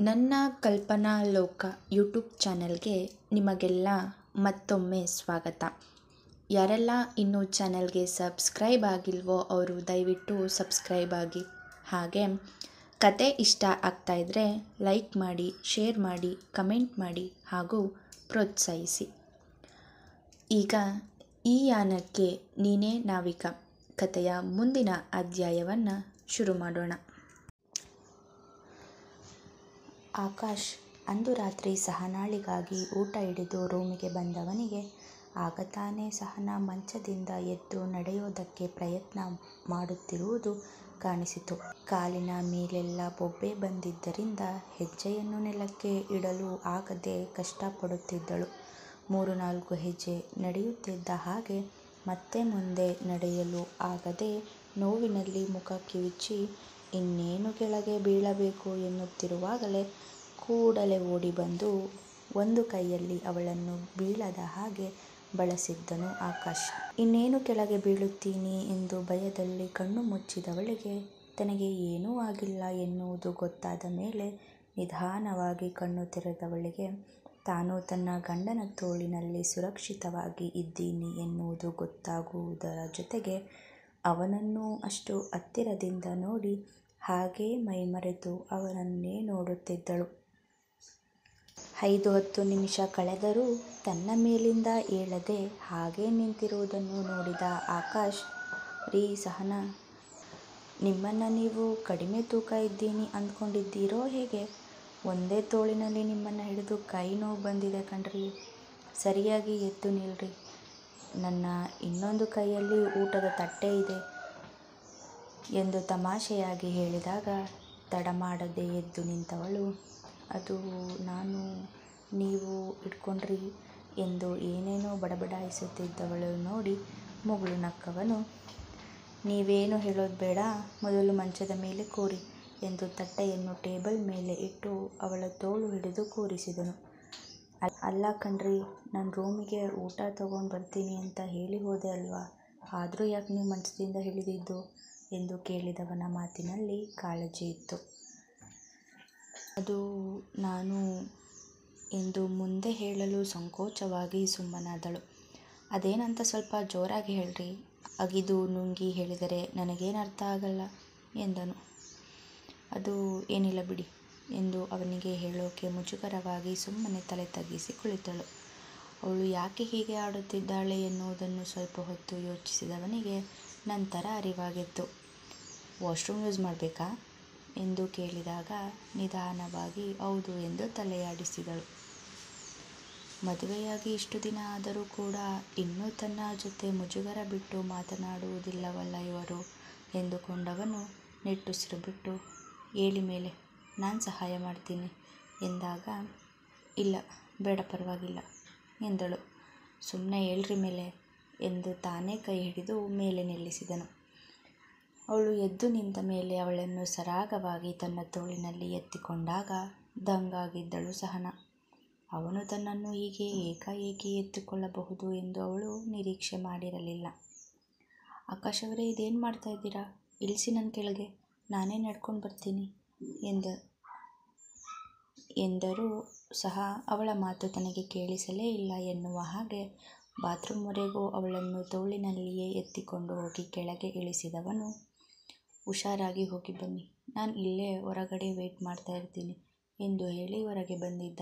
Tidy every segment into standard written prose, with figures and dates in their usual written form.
ನನ್ನ ಕಲ್ಪನಾ ಲೋಕ ಯೂಟ್ಯೂಬ್ ಚಾನೆಲ್ಗೆ ನಿಮಗೆಲ್ಲ ಮತ್ತೊಮ್ಮೆ ಸ್ವಾಗತ. ಯಾರೆಲ್ಲ ಇನ್ನೂ ಚಾನೆಲ್ಗೆ ಸಬ್ಸ್ಕ್ರೈಬ್ ಆಗಿಲ್ವೋ ಅವರು ದಯವಿಟ್ಟು ಸಬ್ಸ್ಕ್ರೈಬ್ ಆಗಿ. ಹಾಗೆ ಕತೆ ಇಷ್ಟ ಆಗ್ತಾಯಿದ್ರೆ ಲೈಕ್ ಮಾಡಿ, ಶೇರ್ ಮಾಡಿ, ಕಮೆಂಟ್ ಮಾಡಿ ಹಾಗೂ ಪ್ರೋತ್ಸಾಹಿಸಿ. ಈಗ ಈ ಯಾನಕ್ಕೆ ನೀನೇ ನಾವಿಕ ಕಥೆಯ ಮುಂದಿನ ಅಧ್ಯಾಯವನ್ನು ಶುರು ಮಾಡೋಣ. ಆಕಾಶ್ ಅಂದು ರಾತ್ರಿ ಸಹನಾಳಿಗಾಗಿ ಊಟ ಹಿಡಿದು ರೂಮಿಗೆ ಬಂದವನಿಗೆ ಆಗ ತಾನೇ ಸಹನಾ ಮಂಚದಿಂದ ಎದ್ದು ನಡೆಯೋದಕ್ಕೆ ಪ್ರಯತ್ನ ಮಾಡುತ್ತಿರುವುದು ಕಾಣಿಸಿತು. ಕಾಲಿನ ಮೇಲೆಲ್ಲ ಬೊಬ್ಬೆ ಬಂದಿದ್ದರಿಂದ ಹೆಜ್ಜೆಯನ್ನು ನೆಲಕ್ಕೆ ಇಡಲು ಆಗದೆ ಕಷ್ಟಪಡುತ್ತಿದ್ದಳು. 3-4 ಹೆಜ್ಜೆ ನಡೆಯುತ್ತಿದ್ದ ಹಾಗೆ ಮತ್ತೆ ಮುಂದೆ ನಡೆಯಲು ಆಗದೆ ನೋವಿನಲ್ಲಿ ಮುಖ ಕಿವುಚಿ ಇನ್ನೇನು ಕೆಳಗೆ ಬೀಳಬೇಕು ಎನ್ನುತ್ತಿರುವಾಗಲೇ ಕೂಡಲೇ ಓಡಿ ಬಂದು ಒಂದು ಕೈಯಲ್ಲಿ ಅವಳನ್ನು ಬೀಳದ ಹಾಗೆ ಬಳಸಿದ್ದನು ಆಕಾಶ್. ಇನ್ನೇನು ಕೆಳಗೆ ಬೀಳುತ್ತೀನಿ ಎಂದು ಭಯದಲ್ಲಿ ಕಣ್ಣು ಮುಚ್ಚಿದವಳಿಗೆ ತನಗೆ ಏನೂ ಆಗಿಲ್ಲ ಎನ್ನುವುದು ಗೊತ್ತಾದ ಮೇಲೆ ನಿಧಾನವಾಗಿ ಕಣ್ಣು ತೆರೆದವಳಿಗೆ ತಾನು ತನ್ನ ಗಂಡನ ತೋಳಿನಲ್ಲಿ ಸುರಕ್ಷಿತವಾಗಿ ಇದ್ದೀನಿ ಎನ್ನುವುದು ಗೊತ್ತಾಗುವುದರ ಜೊತೆಗೆ ಅವನನ್ನು ಅಷ್ಟು ಹತ್ತಿರದಿಂದ ನೋಡಿ ಹಾಗೇ ಮೈಮರೆತು ಅವನನ್ನೇ ನೋಡುತ್ತಿದ್ದಳು. 5-10 ನಿಮಿಷ ಕಳೆದರೂ ತನ್ನ ಮೇಲಿಂದ ಏಳದೆ ಹಾಗೇ ನಿಂತಿರುವುದನ್ನು ನೋಡಿದ ಆಕಾಶ್, ರೀ ಸಹನಾ, ನಿಮ್ಮನ್ನು ನೀವು ಕಡಿಮೆ ತೂಕ ಇದ್ದೀನಿ ಅಂದ್ಕೊಂಡಿದ್ದೀರೋ ಹೇಗೆ? ಒಂದೇ ತೋಳಿನಲ್ಲಿ ನಿಮ್ಮನ್ನು ಹಿಡಿದು ಕೈ ನೋವು ಬಂದಿದೆ ಕಣ್ರಿ, ಸರಿಯಾಗಿ ಎದ್ದು ನಿಲ್ರಿ. ನನ್ನ ಇನ್ನೊಂದು ಕೈಯಲ್ಲಿ ಊಟದ ತಟ್ಟೆ ಇದೆ ಎಂದು ತಮಾಷೆಯಾಗಿ ಹೇಳಿದಾಗ ತಡ ಮಾಡದೆ ಎದ್ದು ನಿಂತವಳು, ಅದು ನಾನು ನೀವು ಇಟ್ಕೊಂಡ್ರಿ ಎಂದು ಏನೇನೋ ಬಡಬಡಾಯಿಸುತ್ತಿದ್ದವಳು ನೋಡಿ ಮುಗುಳು ನಕ್ಕವನು, ನೀವೇನು ಹೇಳೋದು ಬೇಡ, ಮೊದಲು ಮಂಚದ ಮೇಲೆ ಕೂರಿ ಎಂದು ತಟ್ಟೆಯನ್ನು ಟೇಬಲ್ ಮೇಲೆ ಇಟ್ಟು ಅವಳ ತೋಳು ಹಿಡಿದು ಕೂರಿಸಿದನು. ಅಲ್ಲ ಕಣ್ರಿ, ನಾನು ರೂಮಿಗೆ ಊಟ ತಗೊಂಡು ಬರ್ತೀನಿ ಅಂತ ಹೇಳಿ ಹೋದೆ ಅಲ್ವಾ, ಆದರೂ ಯಾಕೆ ನೀವು ಮಂಚದಿಂದ ಇಳಿದಿದ್ದು ಎಂದು ಕೇಳಿದವನ ಮಾತಿನಲ್ಲಿ ಕಾಳಜಿ ಇತ್ತು. ಅದು ನಾನು ಎಂದು ಮುಂದೆ ಹೇಳಲು ಸಂಕೋಚವಾಗಿ ಸುಮ್ಮನಾದಳು. ಅದೇನಂತ ಸ್ವಲ್ಪ ಜೋರಾಗಿ ಹೇಳ್ರಿ, ಅಗಿದು ನುಂಗಿ ಹೇಳಿದರೆ ನನಗೇನು ಅರ್ಥ ಆಗಲ್ಲ ಎಂದನು. ಅದು ಏನಿಲ್ಲ ಬಿಡಿ ಎಂದು ಅವನಿಗೆ ಹೇಳೋಕೆ ಮುಜುಗರವಾಗಿ ಸುಮ್ಮನೆ ತಲೆ ತಗ್ಗಿಸಿ ಕುಳಿತಳು. ಅವಳು ಯಾಕೆ ಹೀಗೆ ಆಡುತ್ತಿದ್ದಾಳೆ ಎನ್ನುವುದನ್ನು ಸ್ವಲ್ಪ ಹೊತ್ತು ಯೋಚಿಸಿದವನಿಗೆ ನಂತರ ಅರಿವಾಗಿತ್ತು. ವಾಶ್ರೂಮ್ ಯೂಸ್ ಮಾಡಬೇಕಾ ಎಂದು ಕೇಳಿದಾಗ ನಿಧಾನವಾಗಿ ಹೌದು ಎಂದು ತಲೆಯಾಡಿಸಿದಳು. ಮದುವೆಯಾಗಿ ಇಷ್ಟು ದಿನ ಆದರೂ ಕೂಡ ಇನ್ನೂ ತನ್ನ ಜೊತೆ ಮುಜುಗರ ಬಿಟ್ಟು ಮಾತನಾಡುವುದಿಲ್ಲವಲ್ಲ ಇವರು ಎಂದುಕೊಂಡವನು ನಿಟ್ಟುಸಿರು ಬಿಟ್ಟು, ಏಳಿ ಮೇಲೆ, ನಾನು ಸಹಾಯ ಮಾಡ್ತೀನಿ ಎಂದಾಗ, ಇಲ್ಲ ಬೇಡ ಪರವಾಗಿಲ್ಲ ಎಂದಳು. ಸುಮ್ಮನೆ ಏಳ್ರಿ ಮೇಲೆ ಎಂದು ತಾನೇ ಕೈ ಹಿಡಿದು ಮೇಲೆ ನಿಲ್ಲಿಸಿದನು. ಅವಳು ಎದ್ದು ನಿಂತ ಮೇಲೆ ಅವಳನ್ನು ಸರಾಗವಾಗಿ ತನ್ನ ತೋಳಿನಲ್ಲಿ ಎತ್ತಿಕೊಂಡಾಗ ದಂಗಾಗಿದ್ದಳು ಸಹನಾ. ಅವನು ತನ್ನನ್ನು ಹೀಗೆ ಏಕಾಏಕಿ ಎತ್ತಿಕೊಳ್ಳಬಹುದು ಎಂದು ಅವಳು ನಿರೀಕ್ಷೆ ಮಾಡಿರಲಿಲ್ಲ. ಆಕಾಶ್ ಅವರೇ, ಇದೇನು ಮಾಡ್ತಾ ಇದ್ದೀರಾ, ಇಳಿಸಿ ನನ್ನ ಕೆಳಗೆ, ನಾನೇ ನಡ್ಕೊಂಡು ಬರ್ತೀನಿ ಎಂದರೂ ಸಹ ಅವಳ ಮಾತು ತನಗೆ ಕೇಳಿಸಲೇ ಇಲ್ಲ ಎನ್ನುವ ಹಾಗೆ ಬಾತ್ರೂಮ್ವರೆಗೂ ಅವಳನ್ನು ತೋಳಿನಲ್ಲಿಯೇ ಎತ್ತಿಕೊಂಡು ಹೋಗಿ ಕೆಳಗೆ ಇಳಿಸಿದವನು, ಹುಷಾರಾಗಿ ಹೋಗಿ ಬನ್ನಿ, ನಾನು ಇಲ್ಲೇ ಹೊರಗಡೆ ವೇಟ್ ಮಾಡ್ತಾ ಇರ್ತೀನಿ ಎಂದು ಹೇಳಿ ಹೊರಗೆ ಬಂದಿದ್ದ.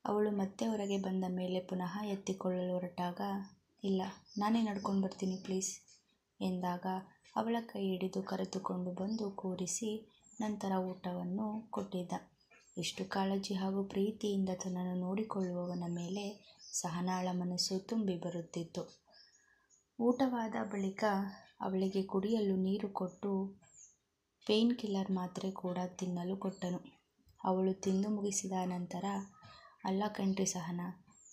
ಅವಳು ಮತ್ತೆ ಹೊರಗೆ ಬಂದ ಮೇಲೆ ಪುನಃ ಎತ್ತಿಕೊಳ್ಳಲು ಹೊರಟಾಗ, ಇಲ್ಲ ನಾನೇ ನಡ್ಕೊಂಡು ಬರ್ತೀನಿ ಪ್ಲೀಸ್ ಎಂದಾಗ ಅವಳ ಕೈ ಹಿಡಿದು ಕರೆದುಕೊಂಡು ಬಂದು ಕೂರಿಸಿ ನಂತರ ಊಟವನ್ನು ಕೊಟ್ಟಿದ್ದ. ಎಷ್ಟು ಕಾಳಜಿ ಹಾಗೂ ಪ್ರೀತಿಯಿಂದ ತನ್ನನ್ನು ನೋಡಿಕೊಳ್ಳುವವನ ಮೇಲೆ ಸಹನಾಳ ಮನಸ್ಸು ತುಂಬಿ ಬರುತ್ತಿತ್ತು. ಊಟವಾದ ಬಳಿಕ ಅವಳಿಗೆ ಕುಡಿಯಲು ನೀರು ಕೊಟ್ಟು ಪೇಯ್ನ್ ಕಿಲ್ಲರ್ ಮಾತ್ರೆ ಕೂಡ ತಿನ್ನಲು ಕೊಟ್ಟನು. ಅವಳು ತಿಂದು ಮುಗಿಸಿದ ನಂತರ, ಅಲ್ಲ ಕಣ್ರಿ ಸಹನಾ,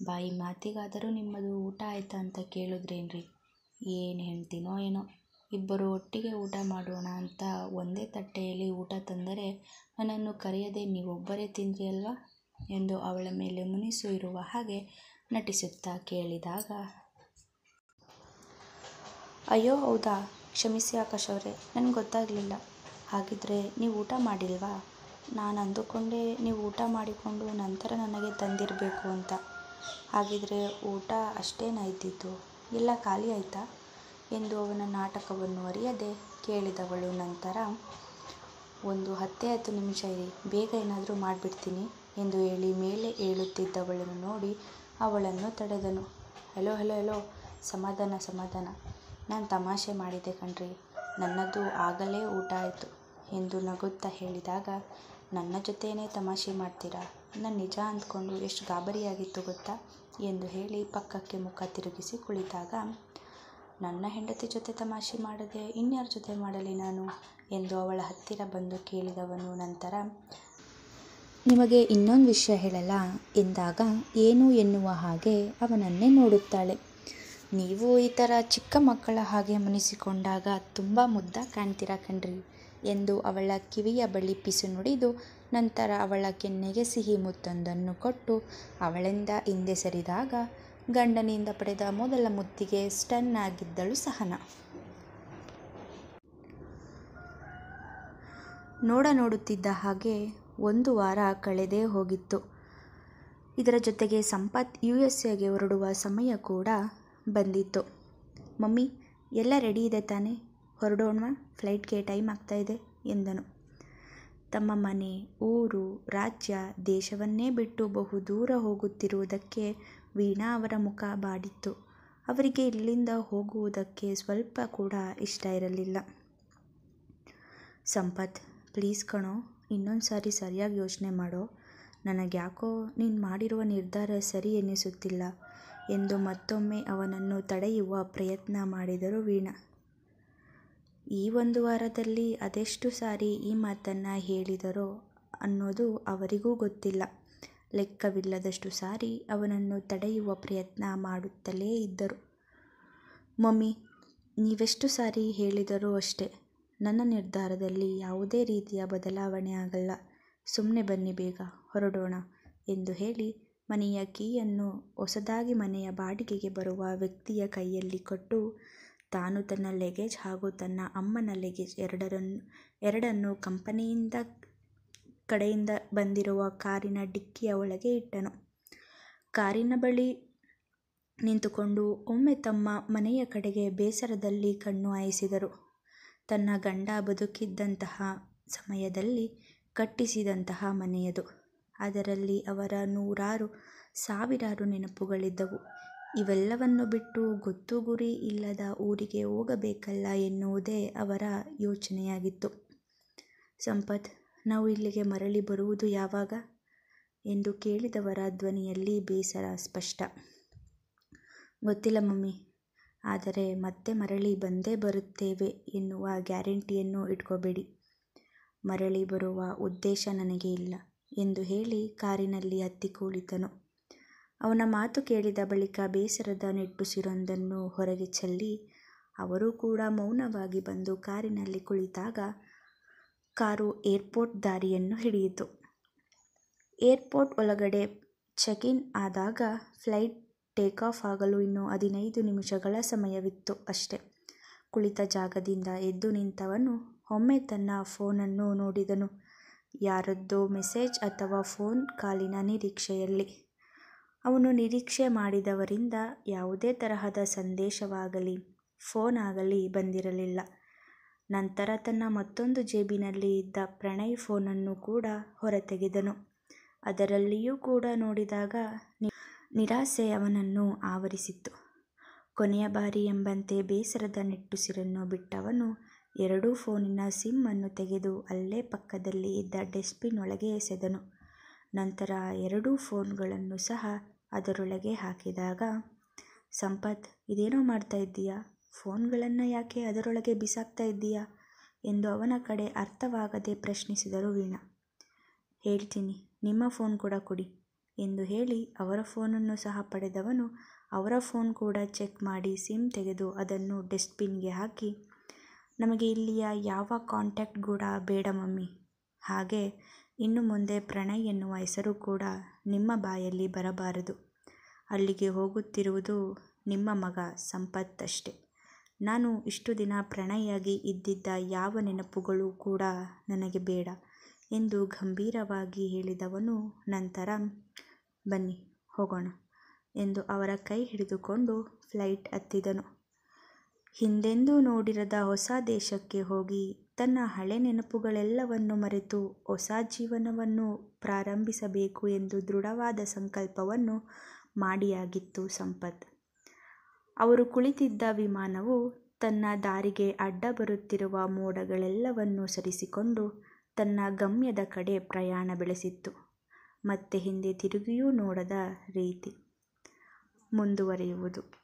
ಬಾಯಿ ಮಾತಿಗಾದರೂ ನಿಮ್ಮದು ಊಟ ಆಯ್ತಾ ಅಂತ ಕೇಳಿದ್ರೇನ್ರಿ, ಏನು ಹೆಣ್ತಿನೋ ಏನೋ, ಇಬ್ಬರು ಒಟ್ಟಿಗೆ ಊಟ ಮಾಡೋಣ ಅಂತ ಒಂದೇ ತಟ್ಟೆಯಲ್ಲಿ ಊಟ ತಂದರೆ ನನ್ನನ್ನು ಕರೆಯದೆ ನೀವೊಬ್ಬರೇ ತಿಂದ್ರಿ ಅಲ್ವಾ ಎಂದು ಅವಳ ಮೇಲೆ ಮುನಿಸು ಇರುವ ಹಾಗೆ ನಟಿಸುತ್ತಾ ಕೇಳಿದಾಗ, ಅಯ್ಯೋ ಹೌದಾ, ಕ್ಷಮಿಸಿ ಆಕಾಶ್ ಅವರೇ, ನನಗೆ ಗೊತ್ತಾಗಲಿಲ್ಲ, ಹಾಗಿದ್ರೆ ನೀವು ಊಟ ಮಾಡಿಲ್ವಾ ನಾನು ಅಂದುಕೊಂಡೆ ನೀವು ಊಟ ಮಾಡಿಕೊಂಡು ನಂತರ ನನಗೆ ತಂದಿರಬೇಕು ಅಂತ. ಹಾಗಿದ್ರೆ ಊಟ ಅಷ್ಟೇನಾ ಇದ್ದಿದ್ದು, ಎಲ್ಲ ಖಾಲಿ ಆಯಿತಾ ಎಂದು ಅವನ ನಾಟಕವನ್ನು ಅರಿಯದೆ ಕೇಳಿದವಳು. ನಂತರ 10 ನಿಮಿಷ ಇರಿ, ಬೇಗ ಏನಾದರೂ ಮಾಡಿಬಿಡ್ತೀನಿ ಎಂದು ಹೇಳಿ ಮೇಲೆ ಏಳುತ್ತಿದ್ದವಳನ್ನು ನೋಡಿ ಅವಳನ್ನು ತಡೆದನು. ಹೆಲೋ ಹೆಲೋ ಹೆಲೋ, ಸಮಾಧಾನ, ನಾನು ತಮಾಷೆ ಮಾಡಿದೆ ಕಣ್ರಿ, ನನ್ನದು ಆಗಲೇ ಊಟ ಆಯಿತು ಎಂದು ನಗುತ್ತಾ ಹೇಳಿದಾಗ, ನನ್ನ ಜೊತೆನೇ ತಮಾಷೆ ಮಾಡ್ತೀರಾ, ನಾನು ನಿಜ ಅಂದ್ಕೊಂಡು ಎಷ್ಟು ಗಾಬರಿಯಾಗಿತ್ತು ಗೊತ್ತಾ ಎಂದು ಹೇಳಿ ಪಕ್ಕಕ್ಕೆ ಮುಖ ತಿರುಗಿಸಿ ಕುಳಿತಾಗ, ನನ್ನ ಹೆಂಡತಿ ಜೊತೆ ತಮಾಷೆ ಮಾಡದೆ ಇನ್ಯಾರ ಜೊತೆ ಮಾಡಲಿ ನಾನು ಎಂದು ಅವಳ ಹತ್ತಿರ ಬಂದು ಕೇಳಿದವನು. ನಂತರ ನಿಮಗೆ ಇನ್ನೊಂದು ವಿಷಯ ಹೇಳಲ್ಲ ಎಂದಾಗ ಏನು ಎನ್ನುವ ಹಾಗೆ ಅವನನ್ನೇ ನೋಡುತ್ತಾಳೆ. ನೀವು ಈ ಥರ ಚಿಕ್ಕ ಮಕ್ಕಳ ಹಾಗೆ ಮುನಿಸಿಕೊಂಡಾಗ ತುಂಬ ಮುದ್ದಾಗಿ ಕಾಣ್ತೀರಾ ಕಣ್ರಿ ಎಂದು ಅವಳ ಕಿವಿಯ ಬಳಿ ಪಿಸು ನುಡಿದು ನಂತರ ಅವಳ ಕೆನ್ನೆಗೆ ಸಿಹಿ ಮುತ್ತೊಂದನ್ನು ಕೊಟ್ಟು ಅವಳಿಂದ ಹಿಂದೆ ಸರಿದಾಗ ಗಂಡನಿಂದ ಪಡೆದ ಮೊದಲ ಮುತ್ತಿಗೆ ಸ್ಟನ್ ಆಗಿದ್ದಳು ಸಹನಾ. ನೋಡುತ್ತಿದ್ದ ಹಾಗೆ 1 ವಾರ ಕಳೆದೇ ಹೋಗಿತ್ತು. ಇದರ ಜೊತೆಗೆ ಸಂಪತ್ USA ಹೊರಡುವ ಸಮಯ ಕೂಡ ಬಂದಿತ್ತು. ಮಮ್ಮಿ, ಎಲ್ಲ ರೆಡಿ ಇದೆ ತಾನೇ, ಹೊರಡೋಣವಾ, ಫ್ಲೈಟ್ಗೆ ಟೈಮ್ ಆಗ್ತಾ ಇದೆ ಎಂದನು. ತಮ್ಮ ಮನೆ, ಊರು, ರಾಜ್ಯ, ದೇಶವನ್ನೇ ಬಿಟ್ಟು ಬಹುದೂರ ಹೋಗುತ್ತಿರುವುದಕ್ಕೆ ವೀಣಾ ಅವರ ಮುಖ ಬಾಡಿತ್ತು. ಅವರಿಗೆ ಇಲ್ಲಿಂದ ಹೋಗುವುದಕ್ಕೆ ಸ್ವಲ್ಪ ಕೂಡ ಇಷ್ಟ ಇರಲಿಲ್ಲ. ಸಂಪತ್, ಪ್ಲೀಸ್ ಕಣೋ, ಇನ್ನೊಂದು ಸಾರಿ ಸರಿಯಾಗಿ ಯೋಚನೆ ಮಾಡೋ, ನನಗ್ಯಾಕೋ ನೀನು ಮಾಡಿರುವ ನಿರ್ಧಾರ ಸರಿ ಎನ್ನಿಸುತ್ತಿಲ್ಲ ಎಂದು ಮತ್ತೊಮ್ಮೆ ಅವನನ್ನು ತಡೆಯುವ ಪ್ರಯತ್ನ ಮಾಡಿದರು ವೀಣಾ. ಈ 1 ವಾರದಲ್ಲಿ ಅದೆಷ್ಟು ಸಾರಿ ಈ ಮಾತನ್ನು ಹೇಳಿದರೋ ಅನ್ನೋದು ಅವರಿಗೂ ಗೊತ್ತಿಲ್ಲ. ಲೆಕ್ಕವಿಲ್ಲದಷ್ಟು ಸಾರಿ ಅವನನ್ನು ತಡೆಯುವ ಪ್ರಯತ್ನ ಮಾಡುತ್ತಲೇ ಇದ್ದರು. ಮಮ್ಮಿ, ನೀವೆಷ್ಟು ಸಾರಿ ಹೇಳಿದರೂ ಅಷ್ಟೇ, ನನ್ನ ನಿರ್ಧಾರದಲ್ಲಿ ಯಾವುದೇ ರೀತಿಯ ಬದಲಾವಣೆ ಆಗಲ್ಲ, ಸುಮ್ಮನೆ ಬನ್ನಿ, ಬೇಗ ಹೊರಡೋಣ ಎಂದು ಹೇಳಿ ಮನೆಯ ಕೀಯನ್ನು ಹೊಸದಾಗಿ ಮನೆಯ ಬಾಡಿಗೆಗೆ ಬರುವ ವ್ಯಕ್ತಿಯ ಕೈಯಲ್ಲಿ ಕೊಟ್ಟು ತಾನು ತನ್ನ ಲಗೇಜ್ ಹಾಗೂ ತನ್ನ ಅಮ್ಮನ ಲಗೇಜ್ ಎರಡನ್ನೂ ಕಂಪನಿಯಿಂದ ಕಡೆಯಿಂದ ಬಂದಿರುವ ಕಾರಿನ ಡಿಕ್ಕಿಯ ಒಳಗೆ ಇಟ್ಟನು. ಕಾರಿನ ಬಳಿ ನಿಂತುಕೊಂಡು ಒಮ್ಮೆ ತಮ್ಮ ಮನೆಯ ಕಡೆಗೆ ಬೇಸರದಲ್ಲಿ ಕಣ್ಣು ಹಾಯಿಸಿದರು. ತನ್ನ ಗಂಡ ಬದುಕಿದ್ದಂತಹ ಸಮಯದಲ್ಲಿ ಕಟ್ಟಿಸಿದಂತಹ ಮನೆಯದು. ಅದರಲ್ಲಿ ಅವರ 100 ಸಾವಿರಾರು ನೆನಪುಗಳಿದ್ದವು. ಇವೆಲ್ಲವನ್ನು ಬಿಟ್ಟು ಗೊತ್ತು ಗುರಿ ಇಲ್ಲದ ಊರಿಗೆ ಹೋಗಬೇಕಲ್ಲ ಎನ್ನುವುದೇ ಅವರ ಯೋಚನೆಯಾಗಿತ್ತು. ಸಂಪತ್, ನಾವು ಇಲ್ಲಿಗೆ ಮರಳಿ ಬರುವುದು ಯಾವಾಗ ಎಂದು ಕೇಳಿದವರ ಧ್ವನಿಯಲ್ಲಿ ಬೇಸರ ಸ್ಪಷ್ಟ. ಗೊತ್ತಿಲ್ಲ ಮಮ್ಮಿ, ಆದರೆ ಮತ್ತೆ ಮರಳಿ ಬಂದೇ ಬರುತ್ತೇವೆ ಎನ್ನುವ ಗ್ಯಾರಂಟಿಯನ್ನು ಇಟ್ಕೋಬೇಡಿ. ಮರಳಿ ಬರುವ ಉದ್ದೇಶ ನನಗೆ ಇಲ್ಲ ಎಂದು ಹೇಳಿ ಕಾರಿನಲ್ಲಿ ಹತ್ತಿ ಕುಳಿತನು. ಅವನ ಮಾತು ಕೇಳಿದ ಬಳಿಕ ಬೇಸರದ ನಿಟ್ಟುಸಿರೊಂದನ್ನು ಹೊರಗೆ ಚೆಲ್ಲಿ ಅವರು ಕೂಡ ಮೌನವಾಗಿ ಬಂದು ಕಾರಿನಲ್ಲಿ ಕುಳಿತಾಗ ಕಾರು ಏರ್ಪೋರ್ಟ್ ದಾರಿಯನ್ನು ಹಿಡಿಯಿತು. ಏರ್ಪೋರ್ಟ್ ಒಳಗಡೆ ಚೆಕ್ ಇನ್ ಆದಾಗ ಫ್ಲೈಟ್ ಟೇಕಾಫ್ ಆಗಲು ಇನ್ನೂ 15 ನಿಮಿಷಗಳ ಸಮಯವಿತ್ತು ಅಷ್ಟೆ. ಕುಳಿತ ಜಾಗದಿಂದ ಎದ್ದು ನಿಂತವನು ಒಮ್ಮೆ ತನ್ನ ಫೋನನ್ನು ನೋಡಿದನು. ಯಾರದ್ದೋ ಮೆಸೇಜ್ ಅಥವಾ ಫೋನ್ ಕಾಲಿನ ನಿರೀಕ್ಷೆಯಲ್ಲಿ. ಅವನು ನಿರೀಕ್ಷೆ ಮಾಡಿದವರಿಂದ ಯಾವುದೇ ತರಹದ ಸಂದೇಶವಾಗಲಿ ಫೋನ್ ಆಗಲಿ ಬಂದಿರಲಿಲ್ಲ. ನಂತರ ತನ್ನ ಮತ್ತೊಂದು ಜೇಬಿನಲ್ಲಿ ಇದ್ದ ಪ್ರಣಯ್ ಫೋನನ್ನು ಕೂಡ ಹೊರತೆಗೆದನು. ಅದರಲ್ಲಿಯೂ ಕೂಡ ನೋಡಿದಾಗ ನಿರಾಸೆ ಅವನನ್ನು ಆವರಿಸಿತ್ತು. ಕೊನೆಯ ಬಾರಿ ಎಂಬಂತೆ ಬೇಸರದ ನಿಟ್ಟುಸಿರನ್ನು ಬಿಟ್ಟವನು 2 ಫೋನಿನ ಸಿಮ್ ಅನ್ನು ತೆಗೆದು ಅಲ್ಲೇ ಪಕ್ಕದಲ್ಲಿ ಇದ್ದ ಡಸ್ಟ್ಬಿನ್ ಒಳಗೆ ಎಸೆದನು. ನಂತರ 2 ಫೋನ್ಗಳನ್ನು ಸಹ ಅದರೊಳಗೆ ಹಾಕಿದಾಗ, ಸಂಪತ್, ಇದೇನೋ ಮಾಡ್ತಾ ಇದ್ದೀಯಾ, ಫೋನ್ಗಳನ್ನು ಯಾಕೆ ಅದರೊಳಗೆ ಬಿಸಾಕ್ತಾ ಇದ್ದೀಯಾ ಎಂದು ಅವನ ಕಡೆ ಅರ್ಥವಾಗದೆ ಪ್ರಶ್ನಿಸಿದರು ವೀಣಾ. ಹೇಳ್ತೀನಿ, ನಿಮ್ಮ ಫೋನ್ ಕೂಡ ಕೊಡಿ ಎಂದು ಹೇಳಿ ಅವರ ಫೋನನ್ನು ಸಹ ಪಡೆದವನು ಅವರ ಫೋನ್ ಕೂಡ ಚೆಕ್ ಮಾಡಿ ಸಿಮ್ ತೆಗೆದು ಅದನ್ನು ಡಸ್ಟ್ಬಿನ್ಗೆ ಹಾಕಿ, ನಮಗೆ ಇಲ್ಲಿಯ ಯಾವ ಕಾಂಟ್ಯಾಕ್ಟ್ ಕೂಡ ಬೇಡ ಮಮ್ಮಿ, ಹಾಗೆ ಇನ್ನು ಮುಂದೆ ಪ್ರಣಯ್ ಎನ್ನುವ ಹೆಸರು ಕೂಡ ನಿಮ್ಮ ಬಾಯಲ್ಲಿ ಬರಬಾರದು. ಅಲ್ಲಿಗೆ ಹೋಗುತ್ತಿರುವುದು ನಿಮ್ಮ ಮಗ ಸಂಪತ್ ಅಷ್ಟೆ. ನಾನು ಇಷ್ಟು ದಿನ ಪ್ರಣಯ್ ಆಗಿ ಇದ್ದಿದ್ದ ಯಾವ ನೆನಪುಗಳು ಕೂಡ ನನಗೆ ಬೇಡ ಎಂದು ಗಂಭೀರವಾಗಿ ಹೇಳಿದವನು ನಂತರ ಬನ್ನಿ ಹೋಗೋಣ ಎಂದು ಅವರ ಕೈ ಹಿಡಿದುಕೊಂಡು ಫ್ಲೈಟ್ ಹತ್ತಿದನು. ಹಿಂದೆಂದೂ ನೋಡಿರದ ಹೊಸ ದೇಶಕ್ಕೆ ಹೋಗಿ ತನ್ನ ಹಳೆ ನೆನಪುಗಳೆಲ್ಲವನ್ನು ಮರೆತು ಹೊಸ ಜೀವನವನ್ನು ಪ್ರಾರಂಭಿಸಬೇಕು ಎಂದು ದೃಢವಾದ ಸಂಕಲ್ಪವನ್ನು ಮಾಡಿಯಾಗಿತ್ತು ಸಂಪತ್. ಅವರು ಕುಳಿತಿದ್ದ ವಿಮಾನವು ತನ್ನ ದಾರಿಗೆ ಅಡ್ಡ ಬರುತ್ತಿರುವ ಮೋಡಗಳೆಲ್ಲವನ್ನೂ ಸರಿಸಿಕೊಂಡು ತನ್ನ ಗಮ್ಯದ ಕಡೆ ಪ್ರಯಾಣ ಬೆಳೆಸಿತ್ತು. ಮತ್ತೆ ಹಿಂದೆ ತಿರುಗಿಯೂ ನೋಡದ ರೀತಿ. ಮುಂದುವರಿಯುವುದು.